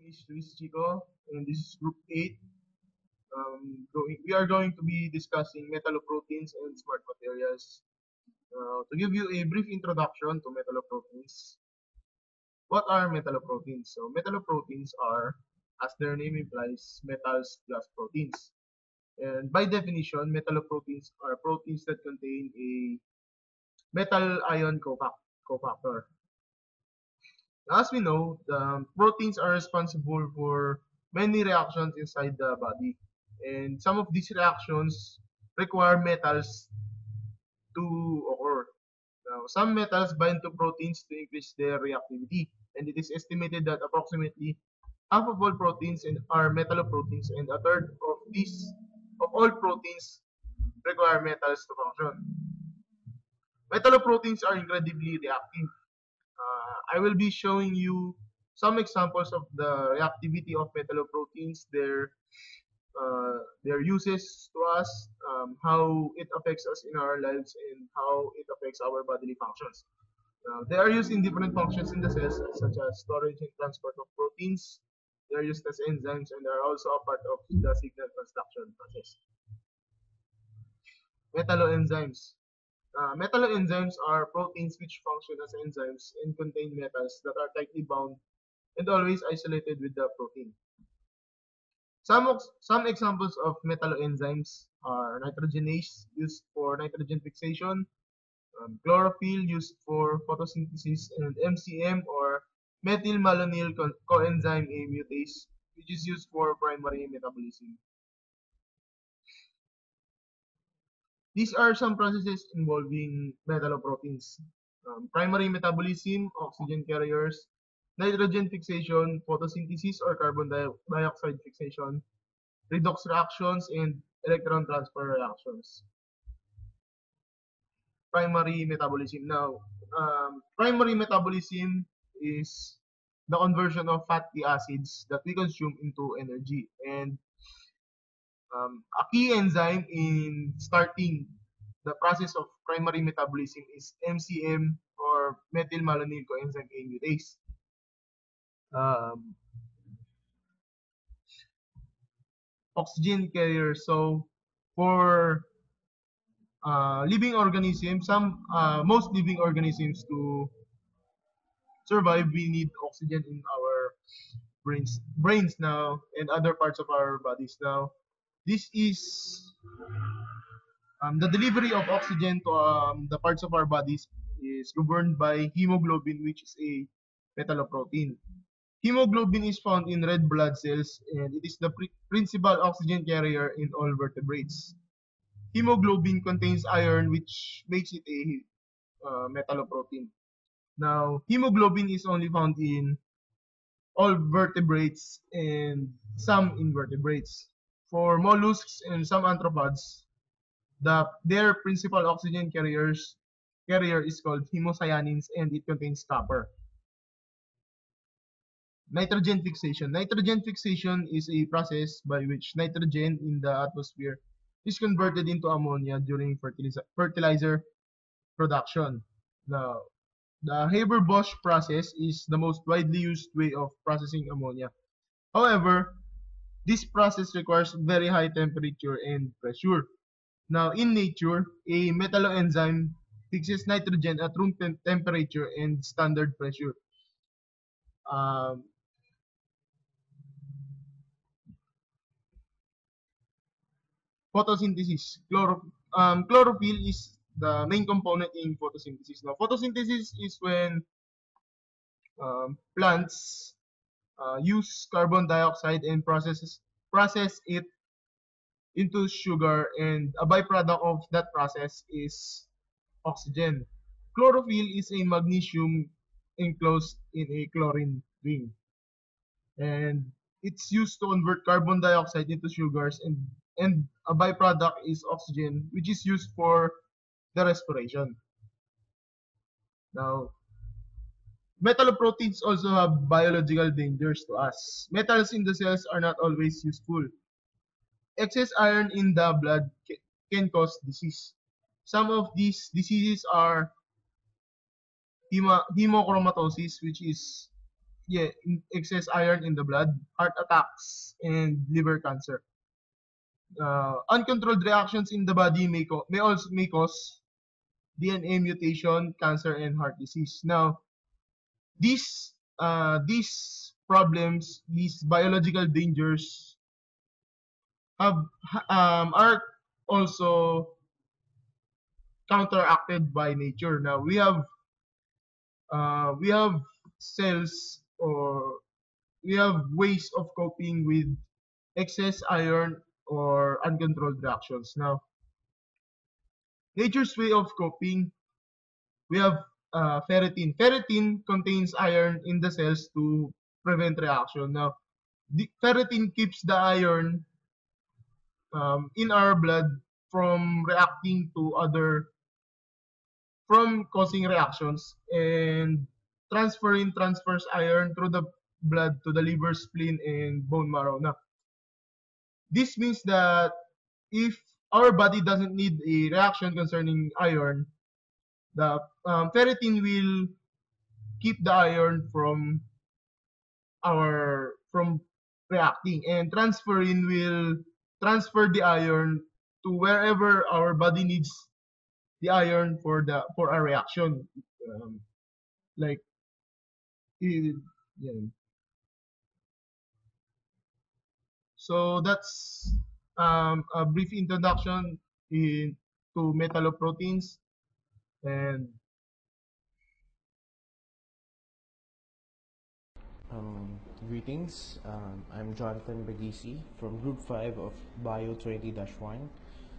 is Luis Chico, and this is Group 8. We are going to be discussing metalloproteins and smart materials. To give you a brief introduction to metalloproteins, what are metalloproteins? So, metalloproteins are, as their name implies, metals plus proteins. And by definition, metalloproteins are proteins that contain a metal ion cofactor. As we know, the proteins are responsible for many reactions inside the body. And some of these reactions require metals to occur. Now, some metals bind to proteins to increase their reactivity. And it is estimated that approximately half of all proteins are metalloproteins, and a third of all proteins require metals to function. Metalloproteins are incredibly reactive. I will be showing you some examples of the reactivity of metalloproteins, their uses to us, how it affects us in our lives, and how it affects our bodily functions. They are used in different functions in the cells, such as storage and transport of proteins. They are used as enzymes and are also a part of the signal transduction process. Metalloenzymes. Metalloenzymes are proteins which function as enzymes and contain metals that are tightly bound and always isolated with the protein. Some examples of metalloenzymes are nitrogenase, used for nitrogen fixation, chlorophyll, used for photosynthesis, and MCM, or methylmalonyl coenzyme A mutase, which is used for primary metabolism. These are some processes involving metalloproteins: primary metabolism, oxygen carriers, nitrogen fixation, photosynthesis or carbon dioxide fixation, redox reactions, and electron transfer reactions. Primary metabolism. Now, primary metabolism is the conversion of fatty acids that we consume into energy. And a key enzyme in starting the process of primary metabolism is MCM, or methylmalonyl coenzyme A mutase. Um, Oxygen carrier. So, for living organisms, most living organisms to survive, we need oxygen in our brains now, and other parts of our bodies now. This is the delivery of oxygen to the parts of our bodies is governed by hemoglobin, which is a metalloprotein. Hemoglobin is found in red blood cells, and it is the principal oxygen carrier in all vertebrates. Hemoglobin contains iron, which makes it a metalloprotein. Now, hemoglobin is only found in all vertebrates and some invertebrates. For mollusks and some arthropods, their principal oxygen carrier is called hemocyanins, and it contains copper. Nitrogen fixation. Nitrogen fixation is a process by which nitrogen in the atmosphere is converted into ammonia during fertilizer production. Now, the Haber-Bosch process is the most widely used way of processing ammonia. However, this process requires very high temperature and pressure. Now, in nature, a metalloenzyme fixes nitrogen at room temperature and standard pressure. Um, Photosynthesis. Chlorophyll is the main component in photosynthesis. Now, photosynthesis is when plants use carbon dioxide and process it into sugar, and a byproduct of that process is oxygen. Chlorophyll is a magnesium enclosed in a chlorine ring, and it's used to convert carbon dioxide into sugars, and a byproduct is oxygen, which is used for the respiration. Now, metalloproteins also have biological dangers to us. Metals in the cells are not always useful. Excess iron in the blood can cause disease. Some of these diseases are hemochromatosis, which is yeah, excess iron in the blood, heart attacks, and liver cancer. Uncontrolled reactions in the body may cause DNA mutation, cancer, and heart disease. Now, these problems, these biological dangers, have are also counteracted by nature. Now, we have cells, or we have ways of coping with excess iron or uncontrolled reactions. Now, nature's way of coping, we have ferritin. Ferritin contains iron in the cells to prevent reaction. Now, the ferritin keeps the iron in our blood from reacting to other, from causing reactions, and transfers iron through the blood to the liver, spleen, and bone marrow. Now, this means that if our body doesn't need a reaction concerning iron, the ferritin will keep the iron from reacting, and transferrin will transfer the iron to wherever our body needs the iron for a reaction, um, like it, yeah. So that's a brief introduction in to metalloproteins. And Greetings. I'm Jonathan Bagisi from Group 5 of Bio 20-1,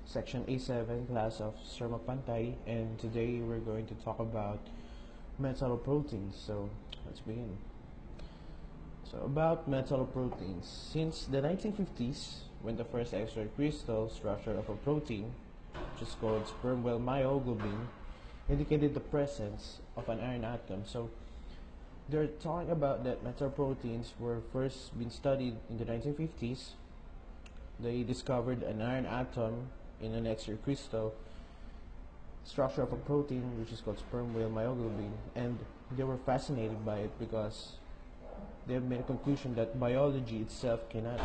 Section A7, class of Sermapantay, and today we're going to talk about metalloproteins. So let's begin. So about metalloproteins. Since the 1950s, when the first X-ray crystal structure of a protein, which is called sperm whale myoglobin, indicated the presence of an iron atom. So they're talking about that metalloproteins were first been studied in the 1950s. They discovered an iron atom in an X-ray crystal structure of a protein which is called sperm whale myoglobin, and they were fascinated by it because they have made a conclusion that biology itself cannot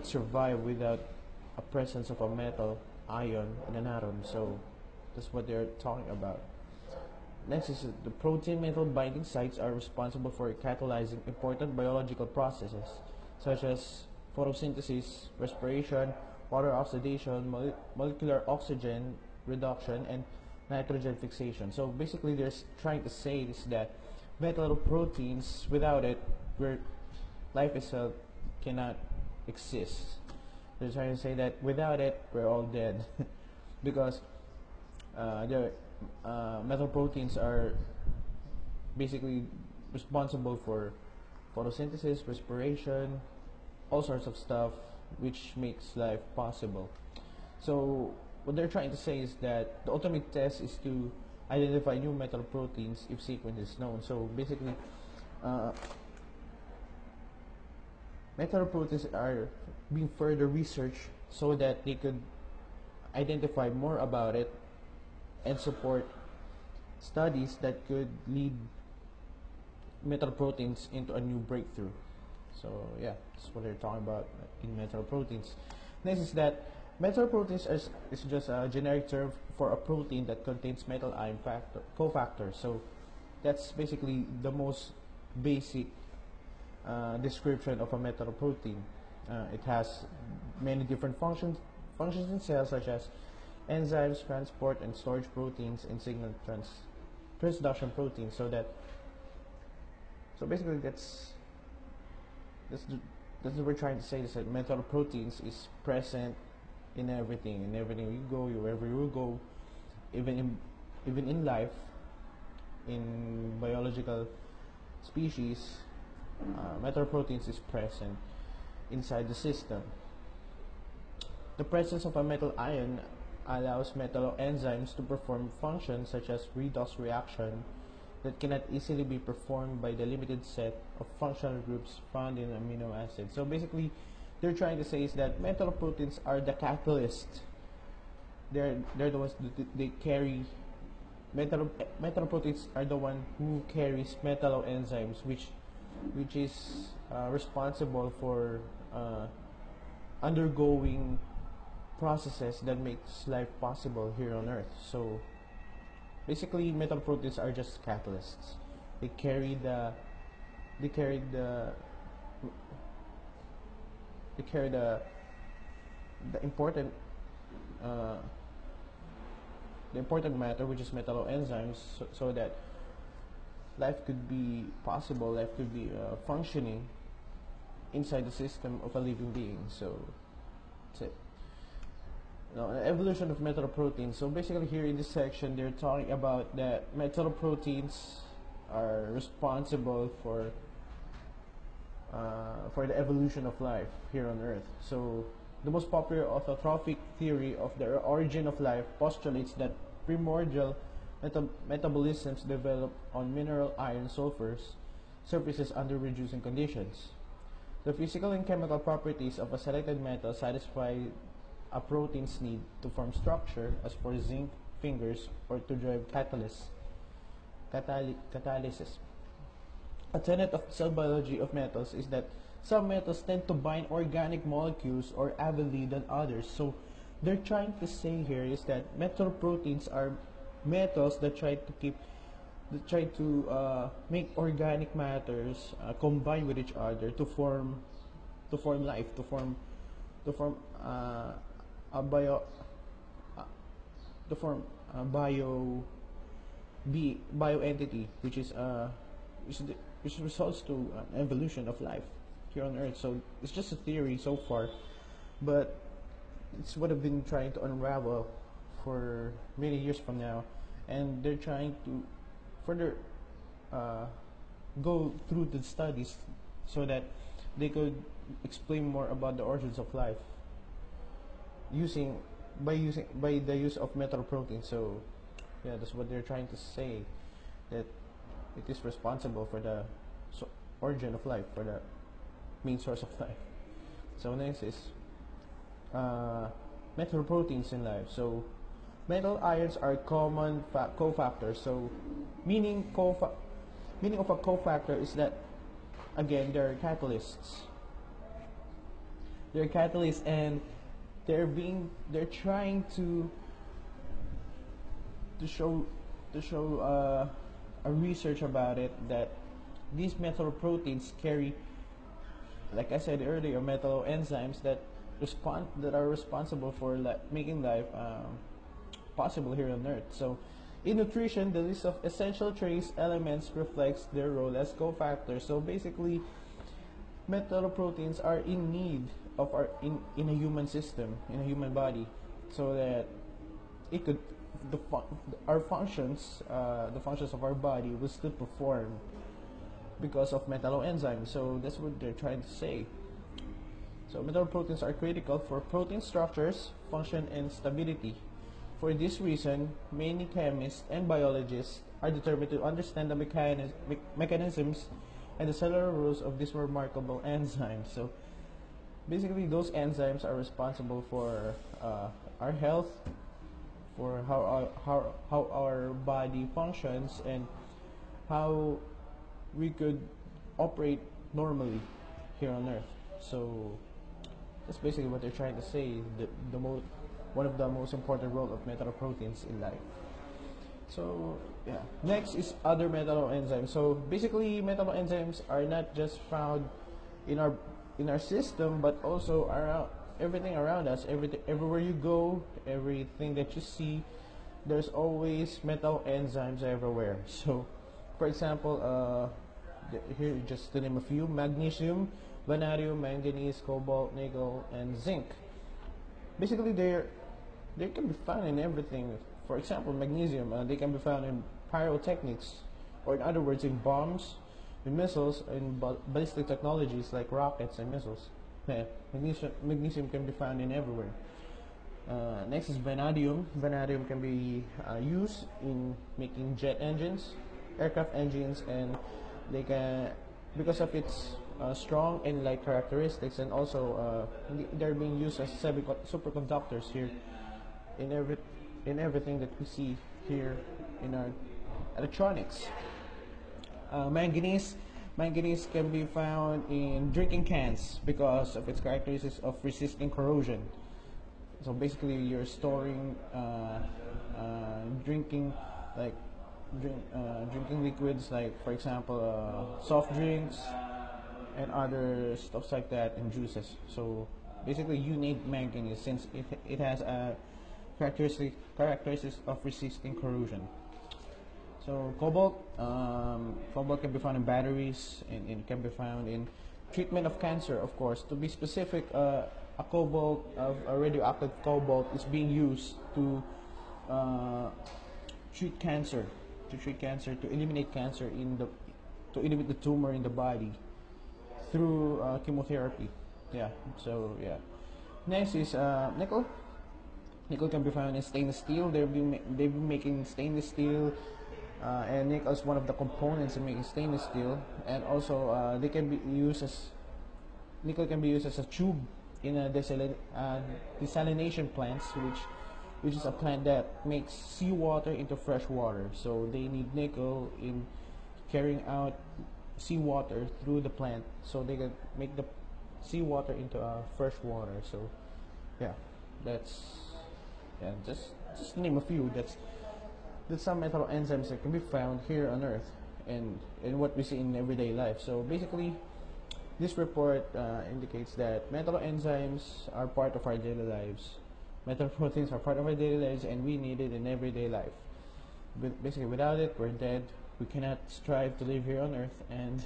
survive without a presence of a metal ion in an atom. So that's what they're talking about. Next is the protein metal binding sites are responsible for catalyzing important biological processes such as photosynthesis, respiration, water oxidation, molecular oxygen reduction, and nitrogen fixation. So basically, they're trying to say is that metal proteins, without it, we're, life itself cannot exist. They're trying to say that without it, we're all dead, because the metal proteins are basically responsible for photosynthesis, respiration, all sorts of stuff, which makes life possible. So what they're trying to say is that the ultimate test is to identify new metal proteins if sequence is known. So basically, uh, metal proteins are being further researched so that they could identify more about it and support studies that could lead metal proteins into a new breakthrough. So yeah, that's what they're talking about in metal proteins. Next is that metal proteins is just a generic term for a protein that contains metal ion cofactors. So that's basically the most basic description of a metal protein. It has many different functions in cells, such as enzymes, transport and storage proteins, and signal transduction proteins. So basically that's that's what we're trying to say, is that metal proteins is present in everything you go, wherever you go, even in life, in biological species, metal proteins is present inside the system. The presence of a metal ion allows metal enzymes to perform functions such as redox reaction that cannot easily be performed by the limited set of functional groups found in amino acids. So basically, they're trying to say is that metal proteins are the catalyst. They're the ones that they carry metalloproteins are the one who carries metalloenzymes, which is responsible for undergoing processes that makes life possible here on Earth. So basically, metalloproteins are just catalysts. They carry the they carry the they carry the important uh, the important matter, which is metalloenzymes, so that life could be possible, life could be functioning inside the system of a living being. So that's it. Now, evolution of metalloproteins. So basically, here in this section, they're talking about that metalloproteins are responsible for the evolution of life here on Earth. So the most popular autotrophic theory of the origin of life postulates that primordial metabolisms develop on mineral iron sulfurs surfaces under reducing conditions. The physical and chemical properties of a selected metal satisfy a protein's need to form structure, as for zinc fingers, or to drive catalysis. A tenet of cell biology of metals is that some metals tend to bind organic molecules or avidly than others. So they're trying to say here is that metal proteins are metals that try to make organic matters combine with each other to form life, to form a bio uh, to form a bio entity, which is which results to an evolution of life here on Earth. So it's just a theory so far, but it's what I've been trying to unravel for many years from now, and they're trying to further uh, go through the studies so that they could explain more about the origins of life using by the use of metal proteins. So yeah, that's what they're trying to say, that it is responsible for the origin of life, for the main source of life. So next is metal proteins in life. So metal ions are common cofactors. So meaning meaning of a cofactor is that again they're catalysts. They're catalysts, and they're trying to show a research about it that these metal proteins carry, like I said earlier, metal enzymes that are responsible for making life possible here on Earth. So in nutrition, the list of essential trace elements reflects their role as cofactors. So basically, metal proteins are in need of in a human system, in a human body, so that it could our functions, the functions of our body will still perform because of metalloenzymes. So that's what they're trying to say. So metalloproteins are critical for protein structures, function, and stability. For this reason, many chemists and biologists are determined to understand the mechanisms and the cellular rules of these remarkable enzymes. So basically, those enzymes are responsible for our health, for how our body functions, and how we could operate normally here on Earth. So that's basically what they're trying to say. One of the most important role of metalloproteins in life. So yeah, next is other metalloenzymes. So basically, metalloenzymes are not just found in our system, but also around everything around us. Everywhere you go, everything that you see, there's always metalloenzymes everywhere. So, for example, here just to name a few: magnesium, vanadium, manganese, cobalt, nickel, and zinc. Basically, they can be found in everything. For example, magnesium, they can be found in pyrotechnics, or in other words, in bombs, in missiles, in ballistic technologies like rockets and missiles. Yeah, magnesium can be found in everywhere. Next is vanadium. Vanadium can be used in making jet engines, aircraft engines, and they can, because of its strong and light characteristics, and also they're being used as superconductors here in everything that we see here in our electronics. Manganese can be found in drinking cans because of its characteristics of resisting corrosion. So basically, you're storing drinking like drinking liquids, like for example, soft drinks and other stuffs like that, and juices. So basically, you need manganese since it has a characteristics of resisting corrosion. So cobalt can be found in batteries, and can be found in treatment of cancer. Of course, to be specific, a radioactive cobalt is being used to uh, treat cancer, to eliminate cancer to eliminate the tumor in the body through chemotherapy. Yeah. So yeah. Next is nickel. Nickel can be found in stainless steel. They've been making stainless steel, and nickel is one of the components in making stainless steel. And also, they can be used as nickel can be used as a tube in a desalination plants, which is a plant that makes seawater into fresh water. So they need nickel in carrying out seawater through the plant, so they can make the seawater into fresh water. So yeah, that's just to name a few. That's some metal enzymes that can be found here on Earth and in what we see in everyday life. So basically, this report indicates that metal enzymes are part of our daily lives. Metal proteins are part of our daily lives, and we need it in everyday life. But basically, without it, we're dead. We cannot strive to live here on Earth, and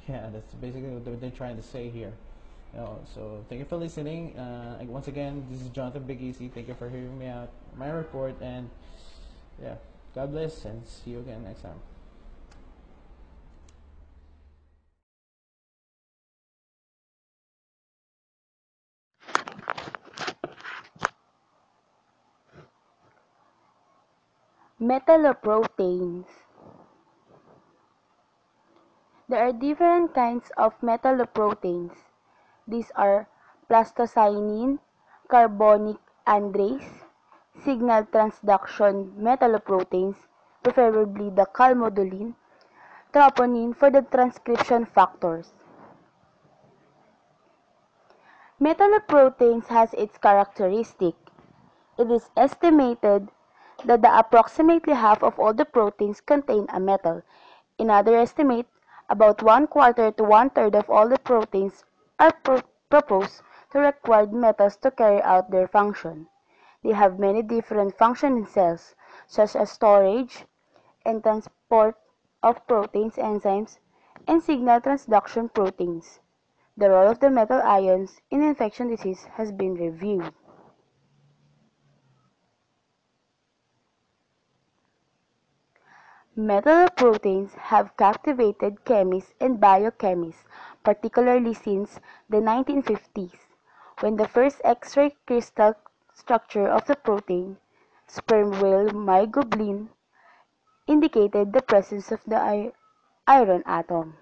yeah, that's basically what they're trying to say here. So thank you for listening. Once again, this is Jonathan Big Easy. Thank you for hearing me out, my report, and yeah, God bless, and see you again next time. Metalloproteins. There are different kinds of metalloproteins. These are plastocyanin, carbonic anhydrase, signal transduction metalloproteins, preferably the calmodulin, troponin for the transcription factors. Metalloproteins has its characteristic. It is estimated that the approximately half of all the proteins contain a metal. In other estimate, about 1/4 to 1/3 of all the proteins are proposed to require metals to carry out their function. They have many different functions in cells, such as storage and transport of proteins, enzymes, and signal transduction proteins. The role of the metal ions in infection disease has been reviewed. Metalloproteins have captivated chemists and biochemists, particularly since the 1950s, when the first X-ray crystal structure of the protein, sperm whale myoglobin, indicated the presence of the iron atom.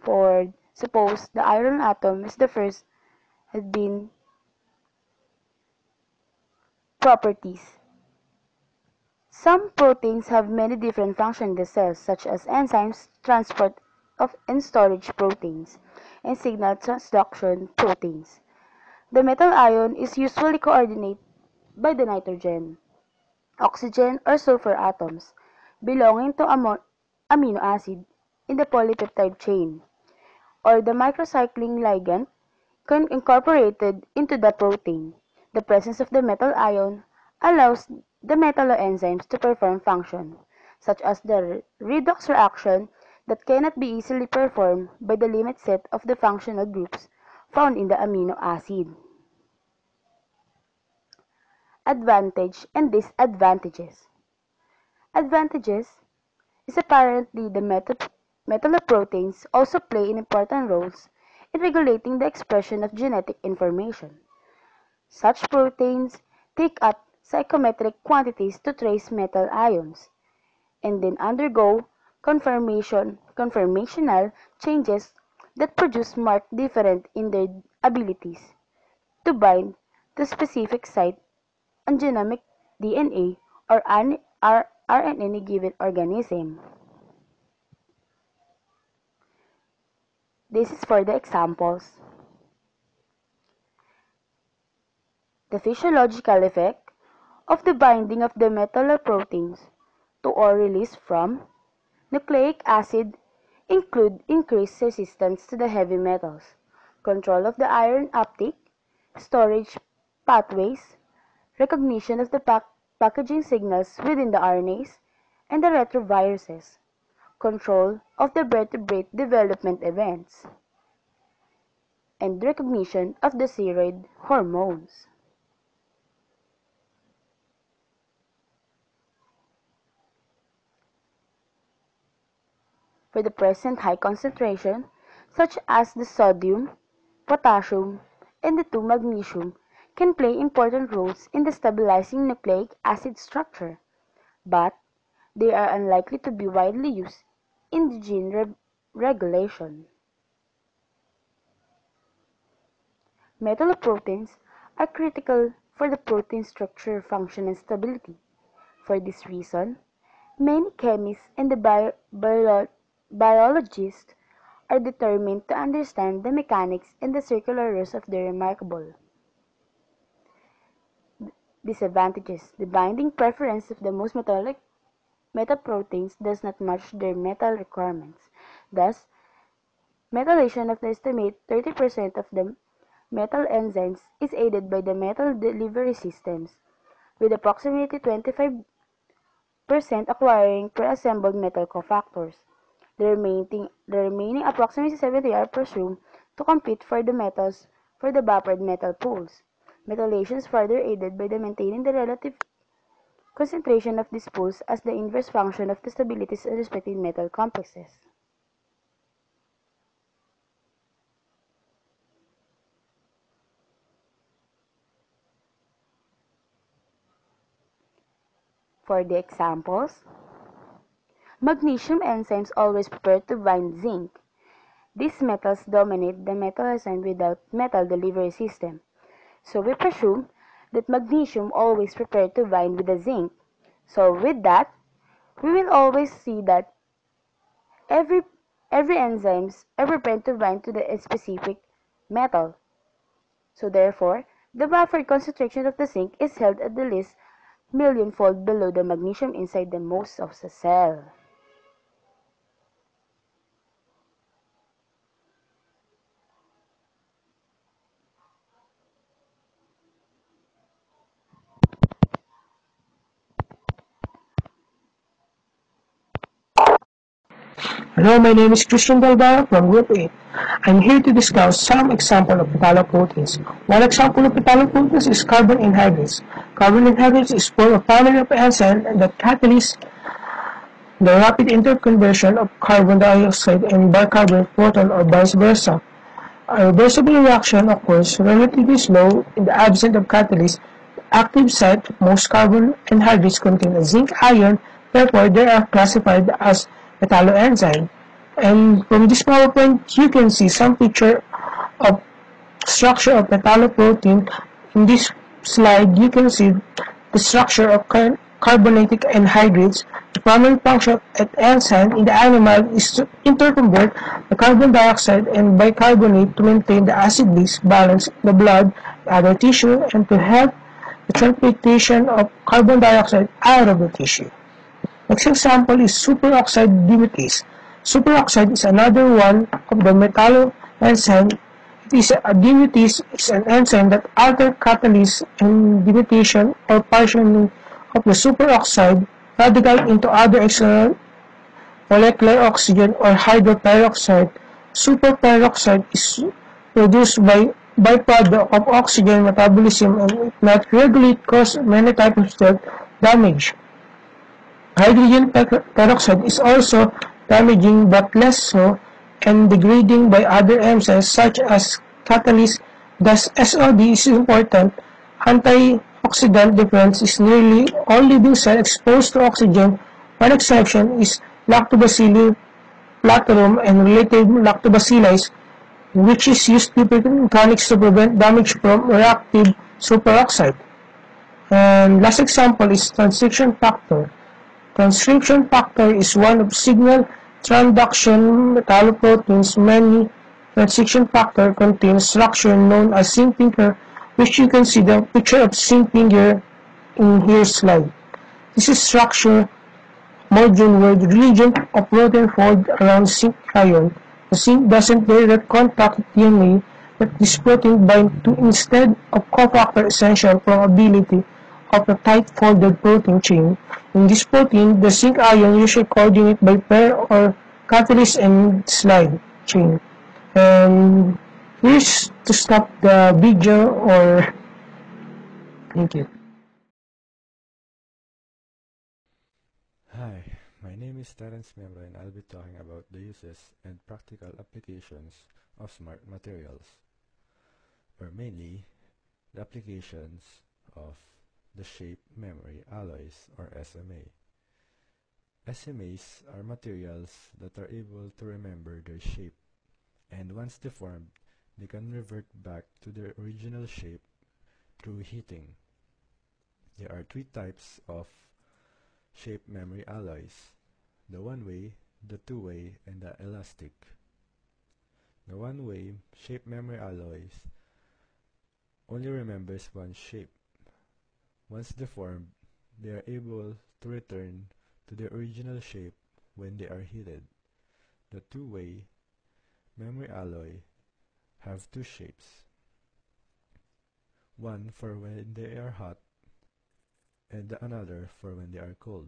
For suppose the iron atom is the first had been properties. Some proteins have many different functions in the cells, such as enzymes, transport of and storage proteins, and signal transduction proteins. The metal ion is usually coordinated by the nitrogen, oxygen, or sulfur atoms belonging to amino acid in the polypeptide chain, or the microcycling ligand incorporated into the protein. The presence of the metal ion allows the metalloenzymes to perform function, such as the redox reaction that cannot be easily performed by the limit set of the functional groups found in the amino acid. Advantage and disadvantages. Advantages is apparently the metalloproteins also play important roles in regulating the expression of genetic information. Such proteins take up psychometric quantities to trace metal ions, and then undergo conformational changes that produce marked difference in their abilities to bind to specific site on genomic DNA or RNA in a given organism. This is for the examples. The physiological effect of the binding of the metalloproteins to or release from nucleic acid include increased resistance to the heavy metals, control of the iron uptake, storage pathways, recognition of the packaging signals within the RNAs and the retroviruses, control of the vertebrate development events, and recognition of the steroid hormones. For the present high concentration, such as the sodium, potassium, and the 2-magnesium, can play important roles in the stabilizing nucleic acid structure, but they are unlikely to be widely used in the gene regulation. Metalloproteins are critical for the protein structure, function, and stability. For this reason, many chemists and the biologists are determined to understand the mechanics and the circular rules of the remarkable. Disadvantages: the binding preference of the most metallic metaproteins does not match their metal requirements. Thus, metallation of the estimate 30% of the metal enzymes is aided by the metal delivery systems, with approximately 25% acquiring pre-assembled metal cofactors. The remaining approximately 70 are presumed to compete for the metals for the buffered metal pools. Metallation is further aided by the maintaining the relative concentration of these pools as the inverse function of the stabilities of respective metal complexes. For the examples, magnesium enzymes always prepare to bind zinc. These metals dominate the metal enzyme without metal delivery system. So we presume that magnesium always prepare to bind with the zinc. So with that, we will always see that every enzymes are prepared to bind to the specific metal. So therefore, the buffered concentration of the zinc is held at the least millionfold below the magnesium inside the most of the cell. Hello, my name is Christian Balbara from Group 8. I'm here to discuss some example of metalloproteins. One example of metalloproteins is carbon anhydrase. Carbon anhydrase is form of family of enzymes that catalyze the rapid interconversion of carbon dioxide and bicarbonate proton or vice versa. A reversible reaction occurs relatively slow in the absence of catalyst. The active site of most carbon anhydrases contain a zinc ion, therefore they are classified as metalloenzyme. And from this PowerPoint, you can see some picture of structure of metalloprotein. In this slide, you can see the structure of carbonatic anhydrases. The primary function of enzyme in the animal is to interconvert the carbon dioxide and bicarbonate to maintain the acid-base balance in the blood and other tissue and to help the transportation of carbon dioxide out of the tissue. Next example is superoxide dismutase. Superoxide is another one of the metalloenzyme. A dismutase is an enzyme that alters catalysis and dimutation or partitioning of the superoxide radical into other external molecular oxygen or hydroperoxide. Superperoxide is produced by byproduct of oxygen metabolism and if not regulate cause many types of cell damage. Hydrogen peroxide is also damaging but less so and degrading by other enzymes such as catalysts. Thus, SOD is important. Antioxidant difference is nearly all living cells exposed to oxygen. One exception is Lactobacillus platyrum and related lactobacilli, which is used typically in tonics to prevent damage from reactive superoxide. And last example is transcription factor. Transcription factor is one of signal transduction metalloproteins. Many transcription factor contains structure known as zinc finger, which you can see the picture of zinc finger in here slide. This is structure module where the region of protein fold around zinc ion. The zinc doesn't direct contact with DNA, but this protein bind to instead of cofactor essential for ability of a tight folded protein chain. In this protein, the zinc ion usually coordinate by pair or catalyst and slide chain. And here's to stop the video or thank you. Hi, my name is Terence Membro and I'll be talking about the uses and practical applications of smart materials, or mainly the applications of the shape memory alloys or SMA. SMAs are materials that are able to remember their shape, and once deformed, they can revert back to their original shape through heating. There are three types of shape memory alloys: the one-way, the two-way, and the elastic. The one-way shape memory alloys only remembers one shape. Once deformed, they are able to return to their original shape when they are heated. The two-way memory alloy have two shapes, one for when they are hot and the another for when they are cold.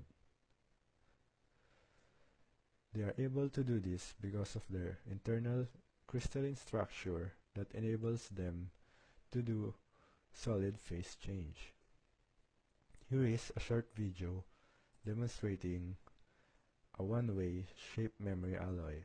They are able to do this because of their internal crystalline structure that enables them to do solid phase change. Here is a short video demonstrating a one-way shape memory alloy.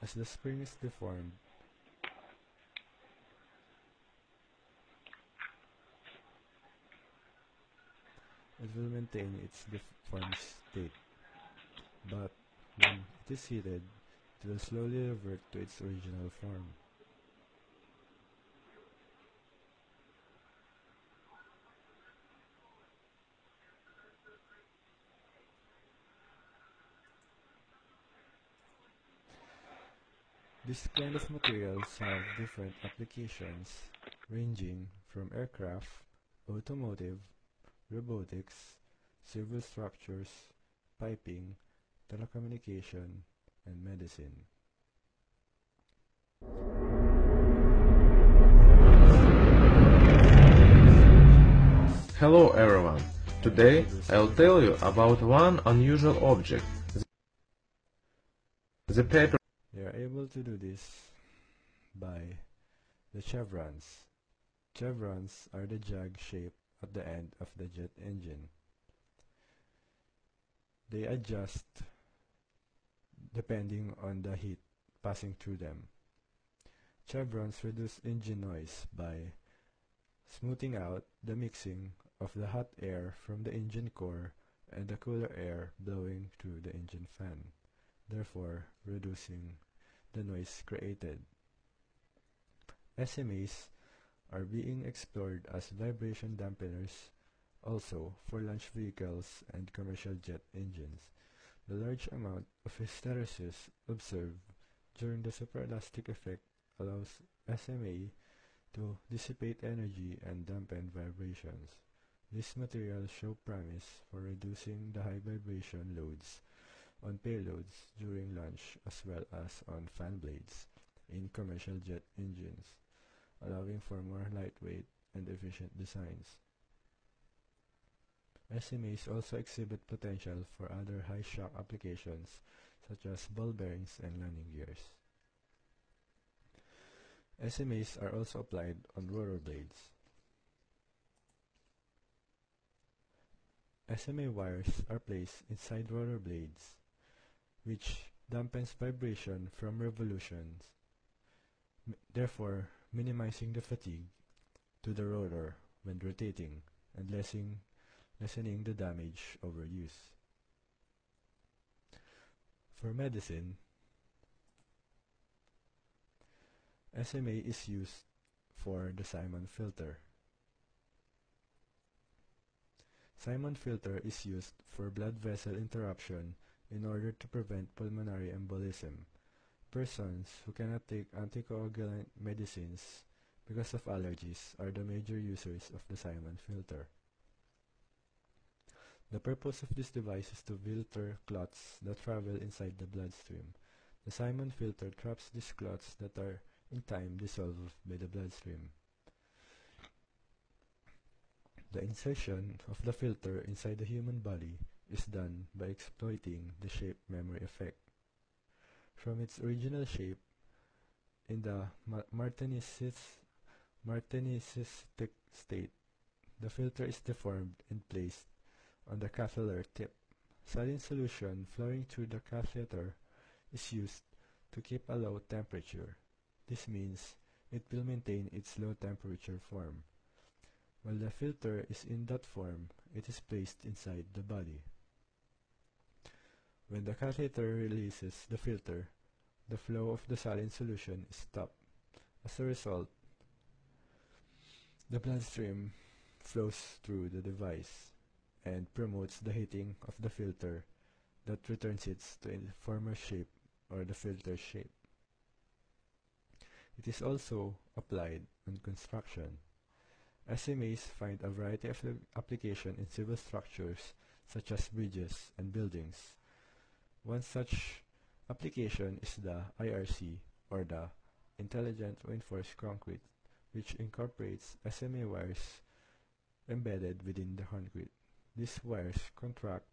As the spring is deformed, it will maintain its deformed state, but when it is heated, it will slowly revert to its original form. This kind of materials have different applications, ranging from aircraft, automotive, robotics, civil structures, piping, telecommunication, and medicine. Hello everyone. Today I'll tell you about one unusual object, the paper. They are able to do this by the chevrons. Chevrons are the jag shape at the end of the jet engine. They adjust depending on the heat passing through them. Chevrons reduce engine noise by smoothing out the mixing of the hot air from the engine core and the cooler air blowing through the engine fan, therefore reducing the noise created. SMAs are being explored as vibration dampeners also for launch vehicles and commercial jet engines. The large amount of hysteresis observed during the superelastic effect allows SMA to dissipate energy and dampen vibrations. These materials show promise for reducing the high vibration loads on payloads during launch as well as on fan blades in commercial jet engines, allowing for more lightweight and efficient designs. SMAs also exhibit potential for other high shock applications such as ball bearings and landing gears. SMAs are also applied on rotor blades. SMA wires are placed inside rotor blades, which dampens vibration from revolutions, therefore minimizing the fatigue to the rotor when rotating and lessening the damage overuse. For medicine, SMA is used for the Simon filter. Simon filter is used for blood vessel interruption in order to prevent pulmonary embolism. Persons who cannot take anticoagulant medicines because of allergies are the major users of the Simon filter. The purpose of this device is to filter clots that travel inside the bloodstream. The Simon filter traps these clots that are in time dissolved by the bloodstream. The insertion of the filter inside the human body is done by exploiting the shape memory effect. From its original shape in the Martinistic state, the filter is deformed and placed on the catheter tip. Saline solution flowing through the catheter is used to keep a low temperature. This means it will maintain its low temperature form. While the filter is in that form, it is placed inside the body. When the catheter releases the filter, the flow of the saline solution is stopped. As a result, the bloodstream flows through the device and promotes the heating of the filter that returns it to its former shape or the filter shape. It is also applied on construction. SMAs find a variety of application in civil structures such as bridges and buildings. One such application is the IRC, or the Intelligent Reinforced Concrete, which incorporates SMA wires embedded within the concrete. These wires contract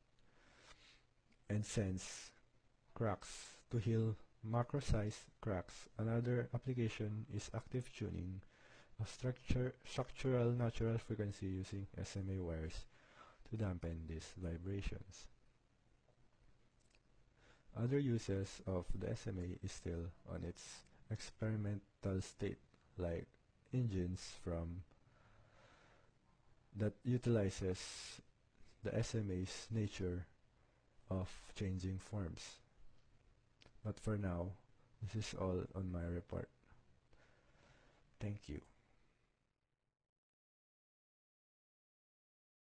and sense cracks to heal macro-sized cracks. Another application is active tuning of structural natural frequency using SMA wires to dampen these vibrations. Other uses of the SMA is still on its experimental state, like engines that utilizes the SMA's nature of changing forms. But for now, this is all on my report. Thank you.